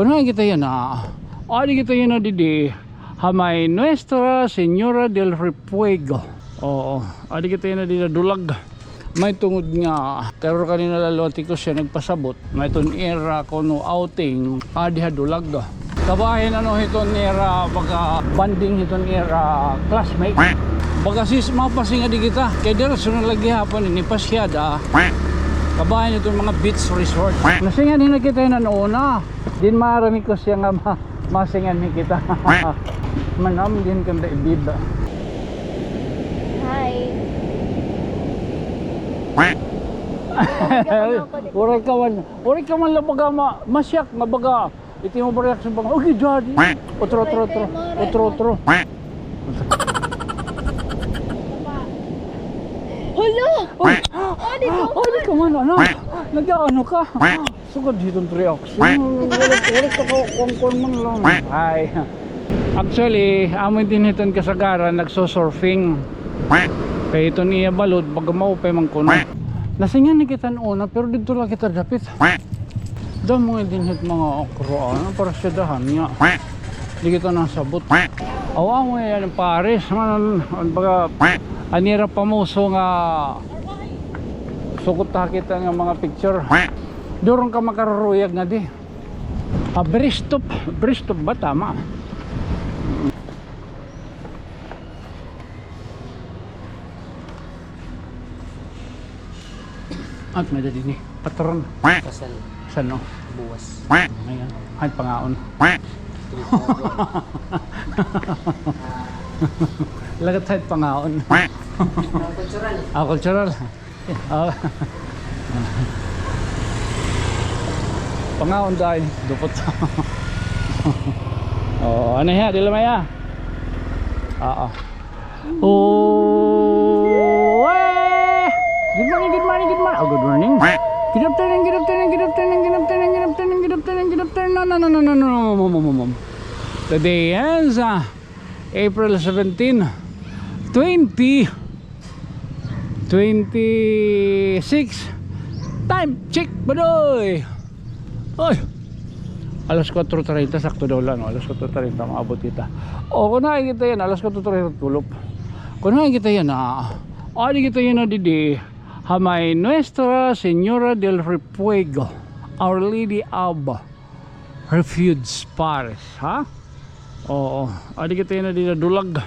Kunain kita yan adi kita yan didi Hamay Nuestra Señora del Refuego. Oo, adi kita yan didi dulag. May tungod nga pero kanina laloti ko siya nagpasabot may ton era kono outing adi dulag. Kabahin hiton era baga banding hiton era classmate. Baga sis mapasinga di kita kay dira sunod lagi hapon ini pasyada. Kabahin itong mga beach resort. Nasingan din na kita na noona. Din marami ko siya nga masingan ni kita. Manam din kanda ibib. Hi. Uray ka man lang baga masyak nga baga. Iti mo ba reaction baga. Okay, daddy. Otro. Hala! Uy! Adi ka man, nag-ano ka? Sugad ditong reaction. Wala ka kong man lang. Ay. Actually, amin din hiton kasagaran, nagsosurfing. Kaya ito niya balod, baga maupay man kuno. Nasingan ni kita una, pero dito lang kita dapit. Dahil mga din hit mga okro, para siya dahan niya. Di kita nasabot. Awa mo yan, Paris. Baga, anira pamuso nga sukot kita nga mga picture. Doon ka makaruruyag nga di. Bristop ba tama? At may dali ni patron. Kasal. Saan no? Buwas. Ayan. Kahit pangaon. Lagat kahit pangaon. Cultural. Cultural. Pangaon dahil dupot. Ano yan? Dila maya? Good morning. Good morning. Get up turning. No. Today is April 17, 2026. Time check, badoy. Oy. Alas 4:30 sakto daw lang, alas 4:30 maabot kita. Kung nakikita yan, alas 4:30 tulop. Kung nakikita yan, adi kita yan didi Hamay Nuestra Señora del Refuego, Our Lady of Refuge Paris, ha? Oo, adi kita yan didi dulag.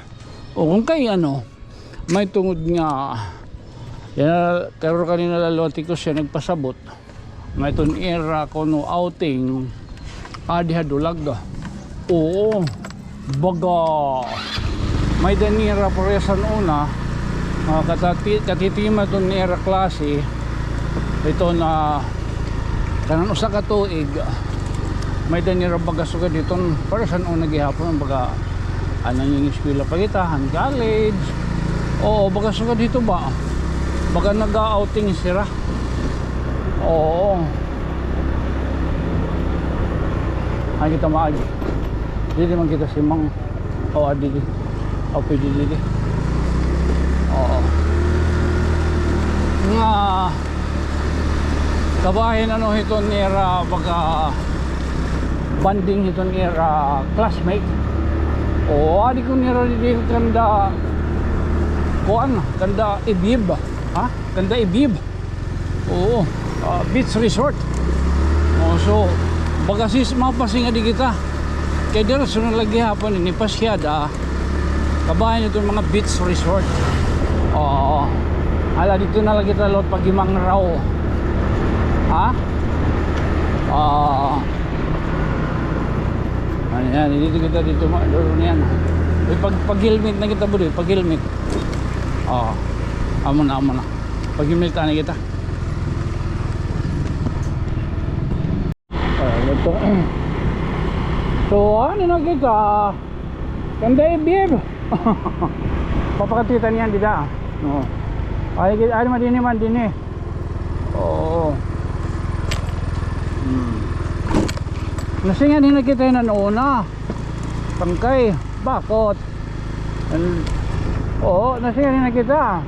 Kung kay may tungod nga yan, pero kanina laloti ko siya nagpasabot may ton era kono outing adi dulag. Oo, baga may danira paresan una katitima ton era klase ito na kanan usa ka tuig may danira baga suga dito paresan una gihapon baga anang yung eskwela pagitahan college. Oo, baga suga dito ba baga nag-outing sila. Oo. Ay kita maagi. Dili man kita simang. Adili. Pwede dili. Oo. Nga kabahin hiton era baga banding hiton era classmate. Adi ko nira dili kanda kanda ibib. Ganda ibib. Oo, beach resort. So baga sis mapasinga di kita kay dira sunod lagi hapon ini pasyada. Kabahin itong mga beach resort. Ala dito na lagi kita lot pagimang raw. Ayan, dito kita dito doon yan. Pag-helmet na kita budoy, pag-helmet. Amo na. Pag-helmet na kita. Ito. So, na kita? Kanda ibib. Papakatita niyan dida. Ay madini man dini. Oo. Nasingan din na kita na noona. Tangkay, bakot. Oo, nasingan din na kita.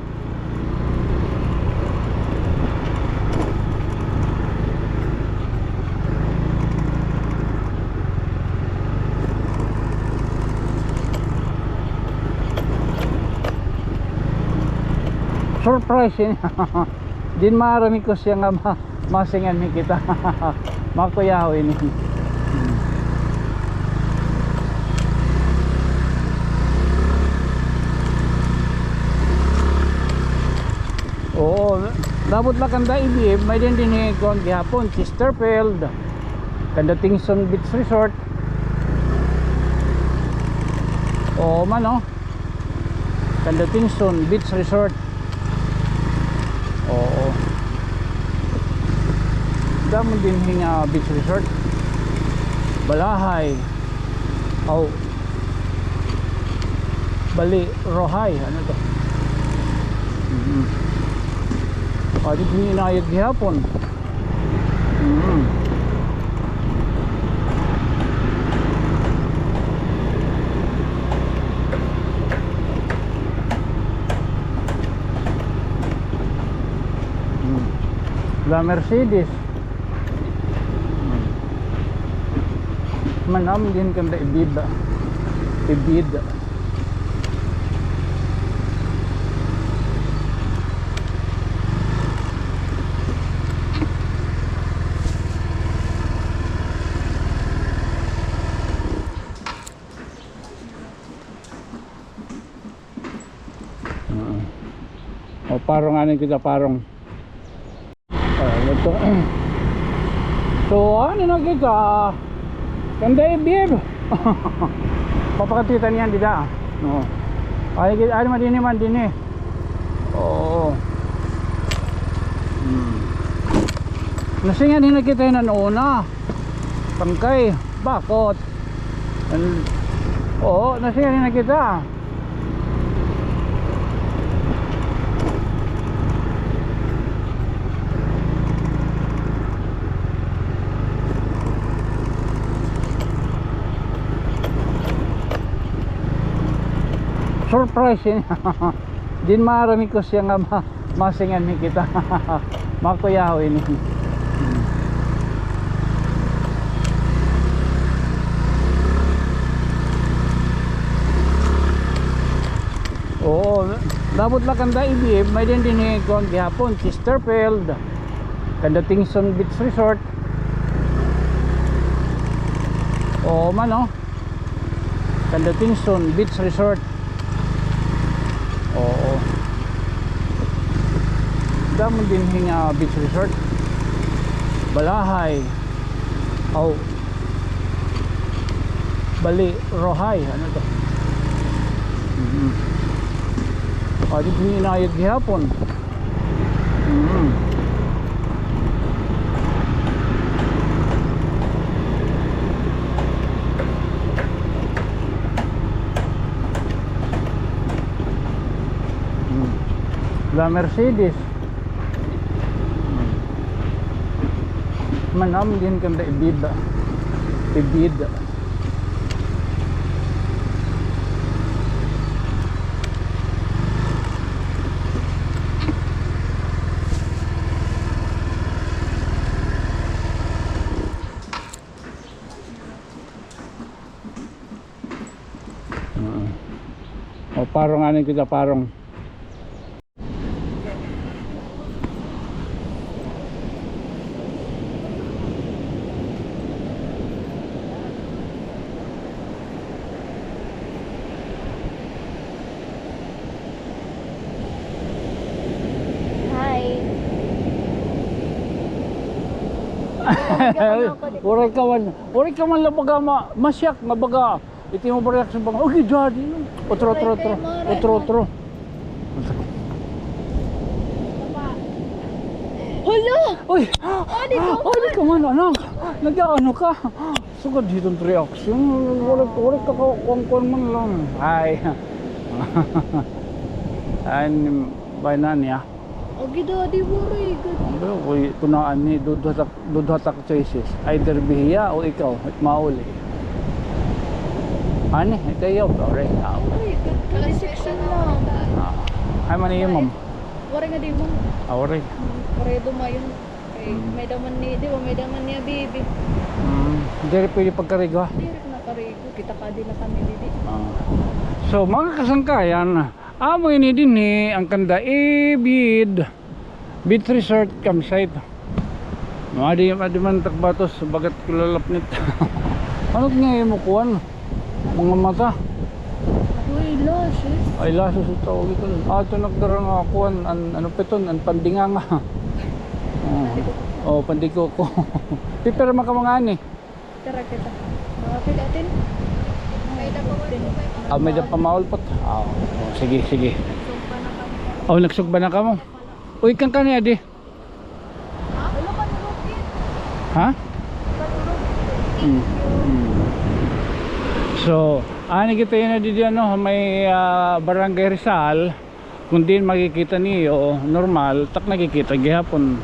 surprise yun. Din marami ko siya nga masingan mi kita. Makuyaw ini. Oo, dapat lang kanda ibib, may din kon gihapon Chesterfield, kanda Tingson Beach Resort. Oo man oh. Kanda Tingson Beach Resort. Oo. Damo din hinga beach resort. Balahay. Oh. Bali Rohay, ano to? Di pinayad gihapon. La Mercedes. Manam din kanda ibid. Ibid. O parang ano kita parang. Ito. So ano na kita? Kanda ibib. Papakatitan niyan dida. No. Ay madini man dini. Oo. Nasingan din kita na una. Tangkay, bakot. Oo, nasingan din kita. Surprise yun. Din marami ko siya nga masingan mi kita. Makuyaw ini. Oo, dapat lang kanda ibib, may din kon gihapon Chesterfield, kanda Tingson Beach Resort. Oo man oh. Kanda Tingson Beach Resort. Oo. Damo din hinga beach resort. Balahay. Oh. Bali Rohay, ano to? Di pinayad gihapon. La Mercedes. Manam din kanda ibid. Ibid. O parang ano kita parang. Oray ka man lang baga masyak nga baga iti mo ba reaction baga okay daddy otro Hala! Uy! Oray ka man anak nag-ano ka sugod dito ang reaction oray ka kuwan man lang ay ayan ba na niya Ogi daddy worry good. Uy, tunaan ni dudhatak choices. Either bihiya o ikaw mauli. Ani, ito yun. Alright. Ay, good section lang. Ay man iyo ma'am. Worry nga di mo. Alright. Worry dumayon. Okay, may daman ni, di ba may daman niya baby. Hindi pwede pagkarigo. Direk na karigo, kita ka din na kami didi. So mga kasangkayan, Amo ini din ang kanda Bid Resort Campsite. Madi man takbatos bagat kulalapnit. Ano nga yung mukuan? Mga mata. Uy, lashes. Ay laso sa tawag ito. Ito nagdara nga kuan ano peton an pandinganga. Oh, pandiko ko. Piper makamangan eh. Tara kita. Mga pilatin. May dapat May da pamaulpot. Sige. Nagsugba na ka mo. Uy, kang kanya di. Ano ka nalugin? Ha? So, kita yun na dito may Barangay Rizal. Kung din makikita niyo normal, tak nakikita gihapon.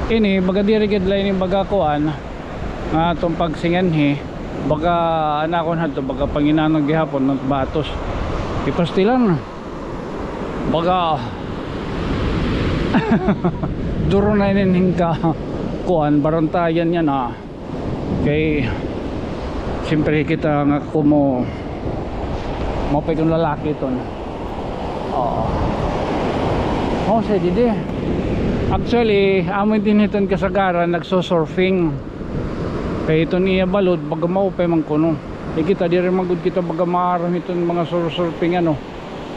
Ini baga diri gid lain yung baga kuan nga tong pagsinganhi baga anakon hadto baga panginanog gihapon ng batos. Ipastilan. Baga duro na hingka kuan barontayan yan kay siyempre kita nga kumo mapay kong lalaki ito say didi actually amin din iton kasagaran nagsosurfing kay ito niya balod baga maupay man kuno kita di rin magud kita baga maaram iton mga surfing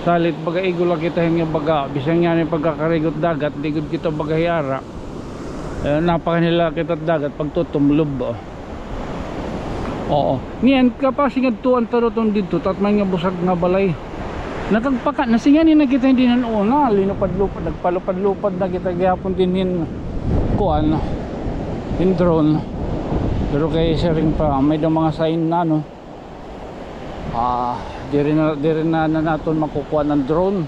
salit baga igula kita yung baga bisang yan yung pagkakarigot dagat digod kita baga hiara napakanila kita dagat pagtutumlob niyan kapasingad tuan taroton dito tatman nga busag nga balay nakagpaka nasinganin na kita hindi nan una linupad-lupad nagpalupad-lupad na kita gihapon din kuan in drone pero kay sharing pa may daw mga sign na di rin na natin makukuha ng drone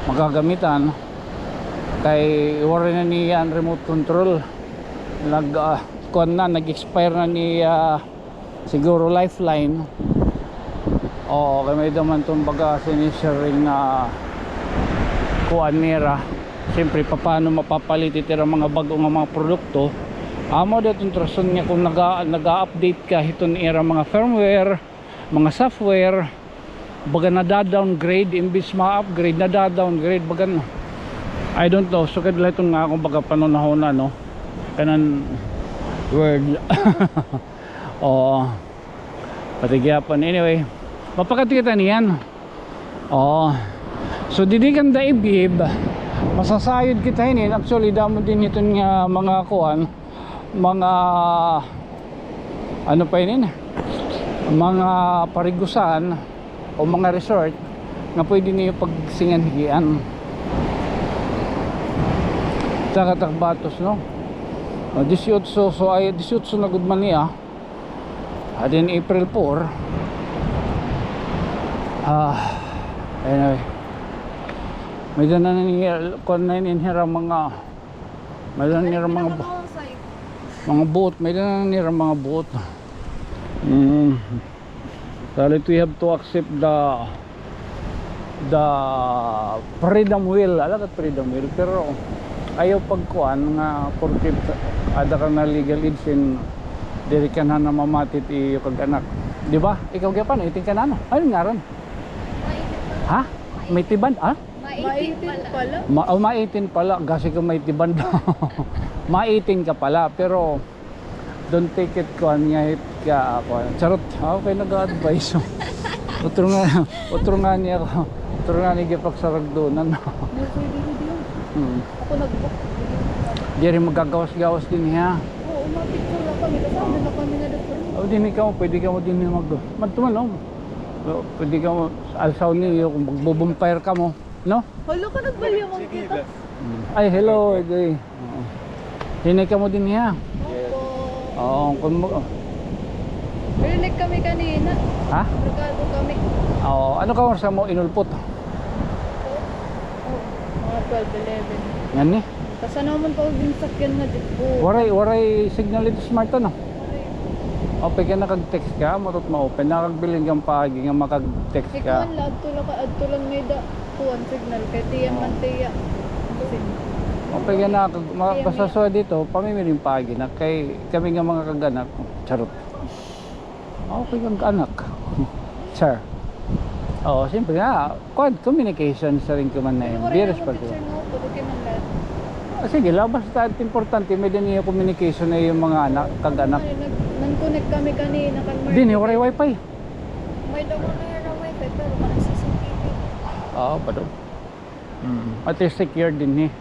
magagamitan kay wala na niya remote control nag-expire na ni siguro lifeline kay may daman itong baga sinisharing kuan nira siyempre paano mapapalit itira mga bagong mga produkto amo datong trason niya kung nag-update ka ito nira mga firmware mga software baga nada-downgrade imbis ma-upgrade nada-downgrade baga I don't know so kadala itong nga kung baga panunahon na kanan word patigyapan anyway mapakatikita niyan so didikan daibib masasayod kita hinin actually damo din ito nga mga kuan mga ano pa yun mga parigusan o mga resort nga pwede niyo pagsinganhian Takatakbatos 18 so ay 18 na gudman niya adin April 4 anyway may dana kung na inhira mga may dana nira mga boat may dana nira mga boat salit we have to accept the freedom wheel alagat freedom wheel pero ayaw pagkuan nga porque ada ka na legal age in diri ka na mamatit iyo kag anak di ba ikaw gyapon iting ka na ayun nga ron ha may tiban Ma-18 pala. Ma-18 pala kasi kung may tiban ma-18 ka pala pero don't take it kuan nga hit ka charot okay nag-advise utro nga niya niya pagsaragdonan Ako nag-book. di rin magagawas-gawas din niya Oo, umapicture lang kami kasama na kami na doon. din ikaw pwede ka mo din magtuman pwede ka mo alsaw niyo kung magbubumpire ka mo Halo ka nagbalyamang kita. ay hello hinay ka mo din niya kung mo Rinig kami kanina. ha? Regalo kami. ano ka sa mo inulpot Mga 12, 11. yan ni Kasi naman pa din sakyan na dito. waray signal ito smart open ka nakag-text ka matot ma-open nakagbilin kang paagi nga makag-text ka Ikaw lang adto lang may da kuan signal kay tiyan man tiya. open ka na pasaswa dito pamimiling paagi na kay kami nga mga kaganak charot okay kang anak sir Oo, siyempre nga. Communication sa rin kuman na yun. Be responsible. picture mo, pwede ka man lahat. Sige lang, basta importante may din yung communication na yung mga anak, kag-anak. Nag-connect kami kanina kan Mark. Din, yung wifi. May daw na yung wifi pero walang CCTV. Oo, pa daw. At least secure din eh.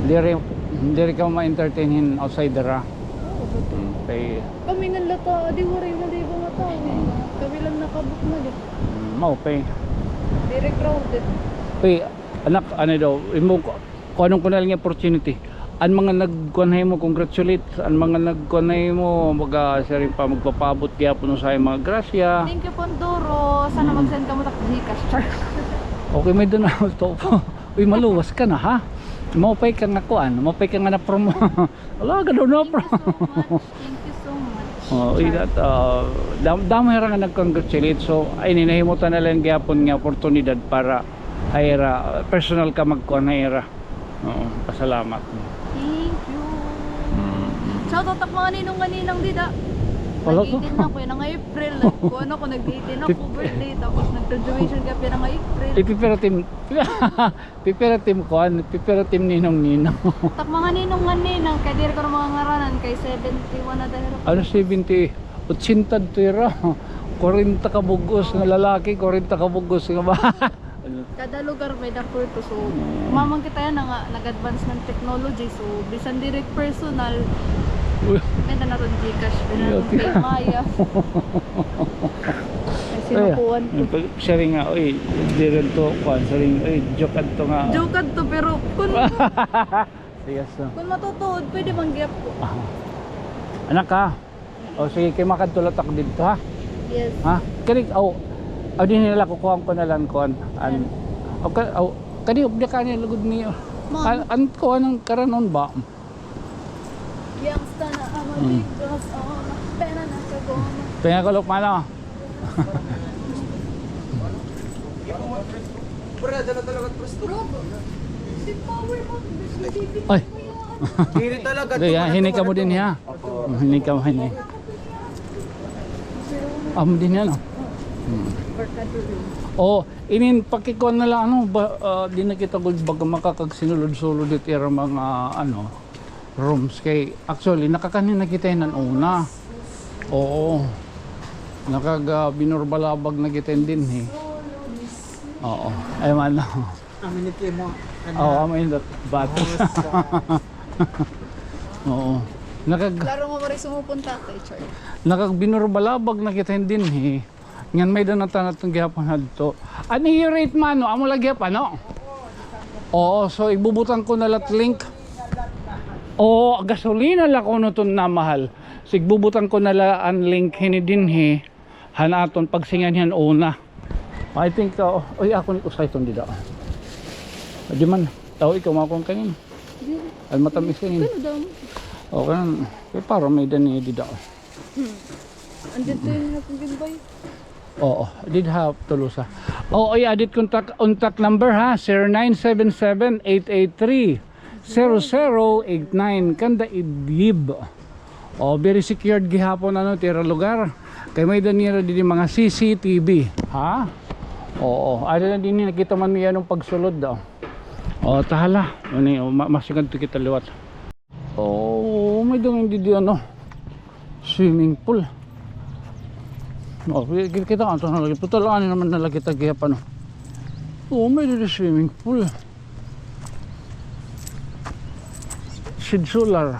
Hindi rin ka ma-entertainin outsider ah. Oo, bato. Kay Kami nang lata, di waray na di ba nga tao. Kami lang nakabook na di. maupay. Very crowded. Uy, anak, ano daw, imo kung anong kunal nga opportunity. Ang mga nagkunay mo, congratulate. Ang mga nagkunay mo, sa rin pa magpapabot kaya po sa mga grasya. Thank you Pondoro. Sana mag-send ka mo tak Gcash. Char. Okay, may doon na to. Uy, maluwas ka na ha. Maupay ka nga kuan, maupay ka nga na promo. Wala ka daw na promo. Thank you so much. Oh, that damo nga nag-congratulate. So ay ninahimutan na lang gyapon nga oportunidad para hayra personal ka magkuan hayra. Oo, pasalamat. Thank you. Shout out mga ninong dida. Wala ko. Nag-18 na ko yun nga April. Kung ano ko nag-18 ako birthday. Tapos nag-graduation ka pa nga April. Pipiratim ninong. Tak mga ninong kaya di ko ng mga ngaranan kay 71 na dahil. Ano 70? 80 tira. 40 ka bugos nga lalaki, 40 ka bugos nga ba? Kada lugar may dapur to. So, mamang kita yan nga nag-advance ng technology. So, bisan direct personal, may na naroon Gcash, may na naroon kay Maya. Ay, sinukuhan ko. Sharing nga, oy, di rin to, kuhan, sharing, oy, joke to nga. Joke to pero Yes, no. kung matutuod, pwede bang giap ko? Anak ha? O sige, kayo makadtulatak dito ha? Yes. Ha? Kani, di nila kukuha ko na lang kuhan. Kani, ubda ka niya lugod niyo. Ma'am. An kuha ng karanon ba? Youngsta na amaligos, pera na kagoma. Tingnan ko luk mano. Bro, si power mo, Ay, Hindi talaga. hini ka mo din ha? Hini ka mo, hini. Mo din yan, no? Oh, inin pakikuan na lang ano ba di na kita gud baga makakagsinulod-sulod dit era mga ano rooms kay actually nakakanin na kita nan una. Oo. Binurbalabag na kita din eh. Oo. Ay man. Aminiti mo. Oo, amin that batas. Oo. Klaro mo rin sumupunta kay Char. Binurbalabag na kita din eh. Ngan may doon natanat ng gihapon hadto. Ano yung rate man no? Amo lagi pa no? Oo, so ibubutan ko na lat link. Oo, gasolina la ko no na mahal. So igbubutan ko na la ang link hinidinhi hanaton pagsingan yan una. I think oy ako ni usay ton dida. Di man tao ikaw makon kanin. Al matamis kanin. Ano daw? O kanan kay para may dani dida. Andito yung natin bay. Oo, did have tulusa. Oo, i-edit contact number ha, 0977-883-0089 kanda idib. Oh, very secured gihapon ano tira lugar. Kay may danira din mga CCTV, ha? Oo, ada na din nakita man niya nung pagsulod daw. Oh, tahala. Ano, masigad to kita liwat. Oh, may dong hindi di ano. Swimming pool. Oh, kita kan to nalagi putulan naman nalagi tagya pa no. Oh, may dito swimming pool. Sid solar.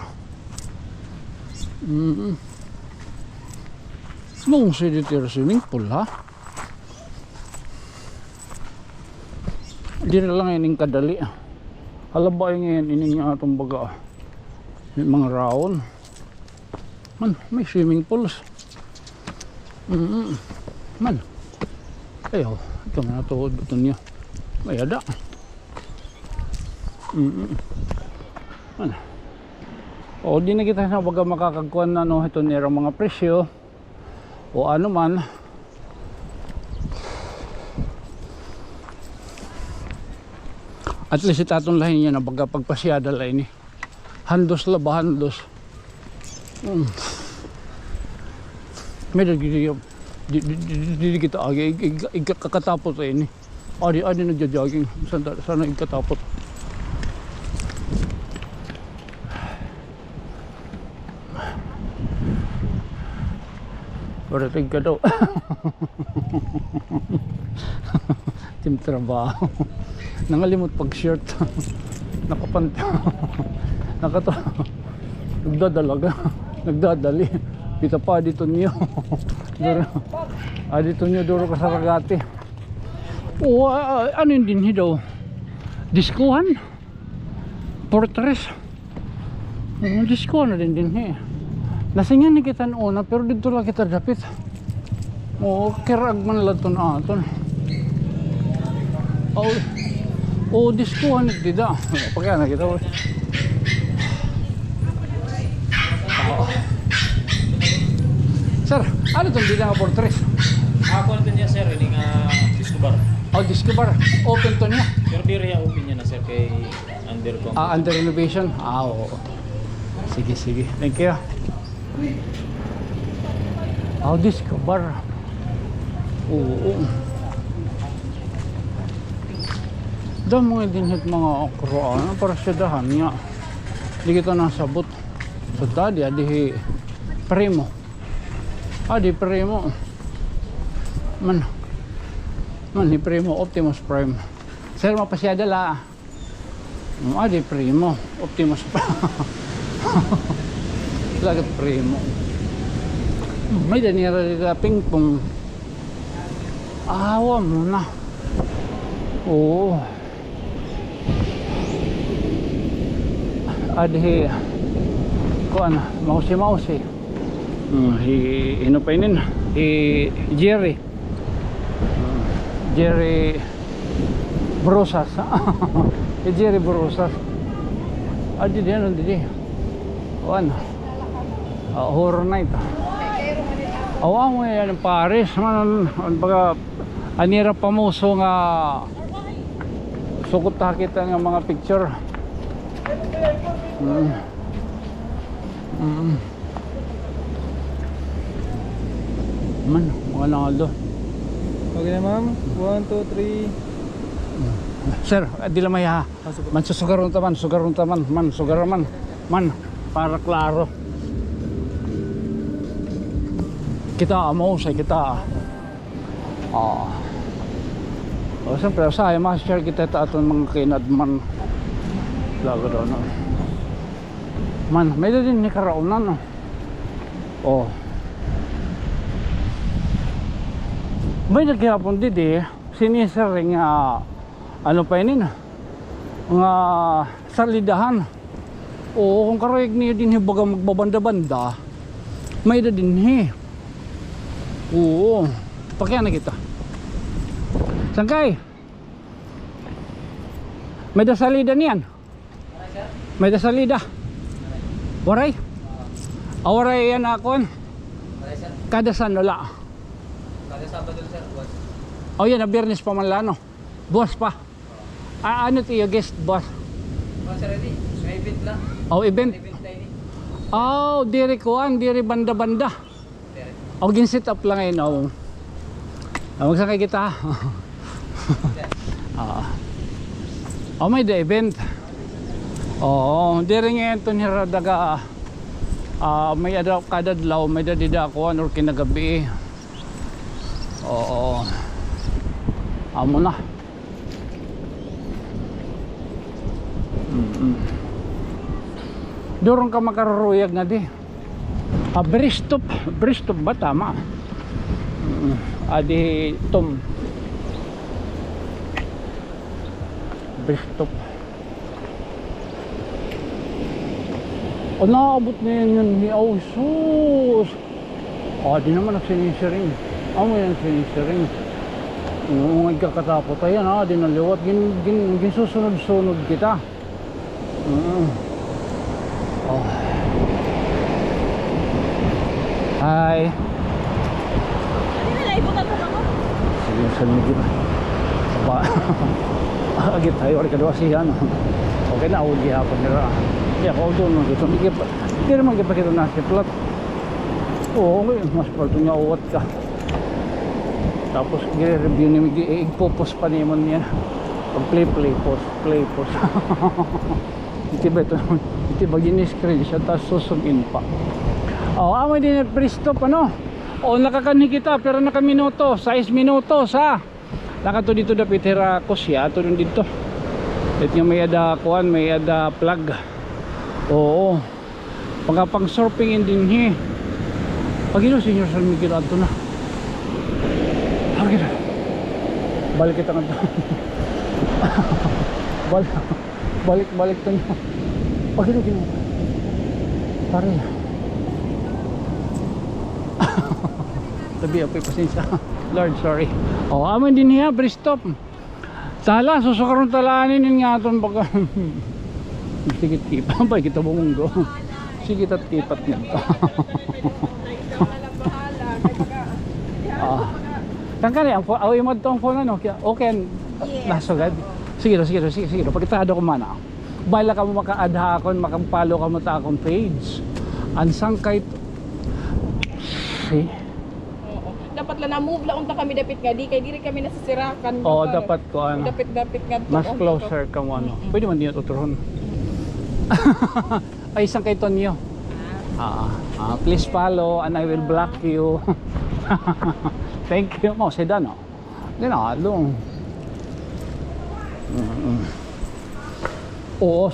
Nung sid dito swimming pool ha. Di na lang ining kadali. Halabay ngayon ining atong baga. May mga raon. Man, may swimming pools. Man. Ayo, ito nga natuhod buto niya. May ada. Man. O di na kita na baga makakagkuhan na no ito nila mga presyo o ano man. At least itatong lahin niya na baga pagpasyada lahin eh. Handos labahandos. May Di kita agi ikakatapos ini. Adi nagja-jogging. Sana ikatapos. Parating ka daw. Team trabaho. Nangalimot pag shirt. Nakapanta. Nagdadali. Kita pa dito niyo. Dito niyo duro ka sa Ragati. Oo, ano yun din daw? Diskuhan? Fortress? Diskuhan na din Nasingan ni kita noon pero dito lang kita dapit. Oo, kirag man lang ito na aton. Diskuhan nito dida. Pagkaya na kita. Sir, ano itong dida nga Fortress? Ako na niya sir, ini nga Discover. Discover. Open to niya. Pero di rin open niya na sir kay under ko. Under renovation? Oo. Sige. Thank you. Discover. Oo. Dahil mga dinhit mga okroan para syadahan niya. Di kita nasabot. So tadi adi primo. Adi primo. Man ni primo Optimus Prime. Sir mapasyada la. Adi primo Optimus Prime. Lagat primo. May danira dito pingpong. Awa mo na. Oo. Adhi kuan mausi. Ino pa inin. Jerry Brosas. Jerry Brosas. Adhi di. Kuan. Horror night. Awang mo yan Paris man baga anira pamuso nga sukot kita nga mga picture. Man, mga naldo. Okay na ma'am. 1, 2, 3. Sir, di lang may ha. Man sugaron taman. Man, para klaro. Kita mo sa kita. Siyempre, saya ma-share kita aton mga kinadman. Lago daw na. Man, may din ni karaunan no. May nagyapon didi sinisering ano pa yun nga salidahan. Kung karayag niyo din baga magbabanda-banda, may da din pakya na kita. Sangkay. May da salida niyan. May da salida. Waray. Waray yan akon. Kada sanula. Kada Sabado sir, boss. Yan na Biyernes pa man lano. Boss pa. Ano tiyo guest boss? Sir, ready? May event lang. Event. Event na ini. Diri kuan, diri banda-banda. Gin-set up lang ngayon. Magsakay kita. May the event. Diri ngayon ito niradaga. May adaw kadadlaw, may dadida kuan or kinagabi. Amo na. Durong ka makaruruyag na di. Bristop ba tama? Adi Tom. Bristop. Naabot na yan ni sus. Di naman nagsinisiring. May nagsinisiring. Nagkakatapot ayan di naliwat. Ginsusunod-sunod kita. Hi. Sige, salimig kita. Agit tayo, wala kadwa siya. Okay na, huwag ihapon nila. Ako doon, hindi naman kita na si plat. Okay, mas palto niya uwat ka. Tapos gire-review ni Migi, igpo-post pa naman niya. Pag play post. Iti ba gini-screenshot tapos susugin pa. Amo din at pre-stop ano. Nakakani kita pero nakaminuto, 6 minutos ha. Nakato dito dapat hira kusya ato dito. Ito yung may ada kuan, may ada plug. Oo. Pang surfing din hi. Pagino senior sa Miguel ato na. Pagino. Balik kita nga. balik to nyo. Pagino gino. Pare. Tabi apoy pasensya. Lord, sorry. Aman din niya, pre-stop. Tala, susukaron talaanin yun nga itong baga. Sige, kipa ba? Kita bumunggo. Sige, kipat niya ito. Tangka niya, away mo ito ang phone ano? Okay, nasagad. Sige, pagkitado ko mana. Bahala ka mo maka-adha akon, makapalo ka mo ta akong page. Ansang kahit see? Dapat lang na-move lang unta kami dapit nga di kay diri kami nasisirakan. Dapat ko ano. Dapit nga to. Mas closer ka mo ano. Pwede man din tuturon. Ay isang kay Tonyo. Please follow and I will block you. Thank you mo sa dano. Dinalong.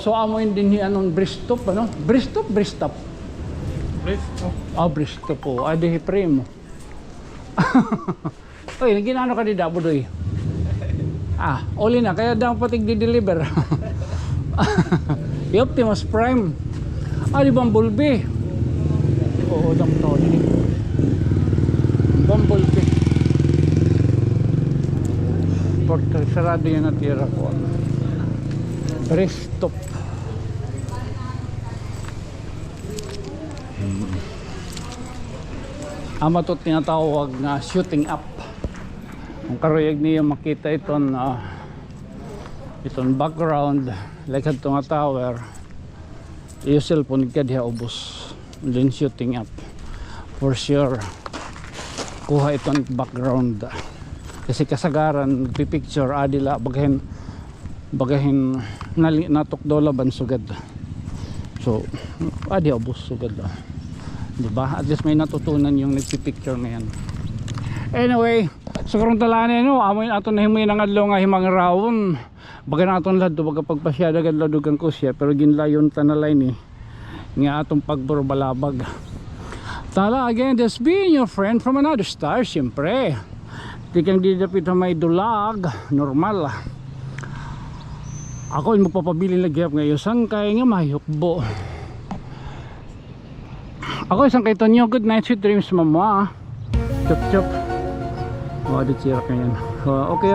So amo din ni anong Bristop ano? Bristop. Bristop. Bristop po. Di frame mo. Oy, ginano ka di Dabo doy. Uli na kaya daw patig di-deliver. Optimus Prime. Di Bumblebee. Dam to ni. Bumblebee. Portal sarado yan natira ko. Bristop. Ito tinatawag na shooting up. Kung karuyag niyo makita itong background like ito nga tower, yung cellphone ka diha ubos then shooting up for sure kuha itong background kasi kasagaran nagpipicture adila bagahin natukdo laban sugad so diha ubos sugad diba? At least may natutunan yung nagpipicture ngayon. Anyway, sa karong talane no, amoy aton na himoy nang adlaw nga himang rawon. Baga naton ladto baga pagpasyada gad ladugan ko siya pero ginlayon tanalay ni nga atong pagburbalabag. Tala again, this being your friend from another star, siyempre. Di kang didapit na may dulag, normal. Ako yung magpapabili lagyap ngayon, sangkay nga mahiyukbo. Ako isang kay Tonyo, good night, sweet dreams mama. Chup chup. Ditsira ka yan. Okay.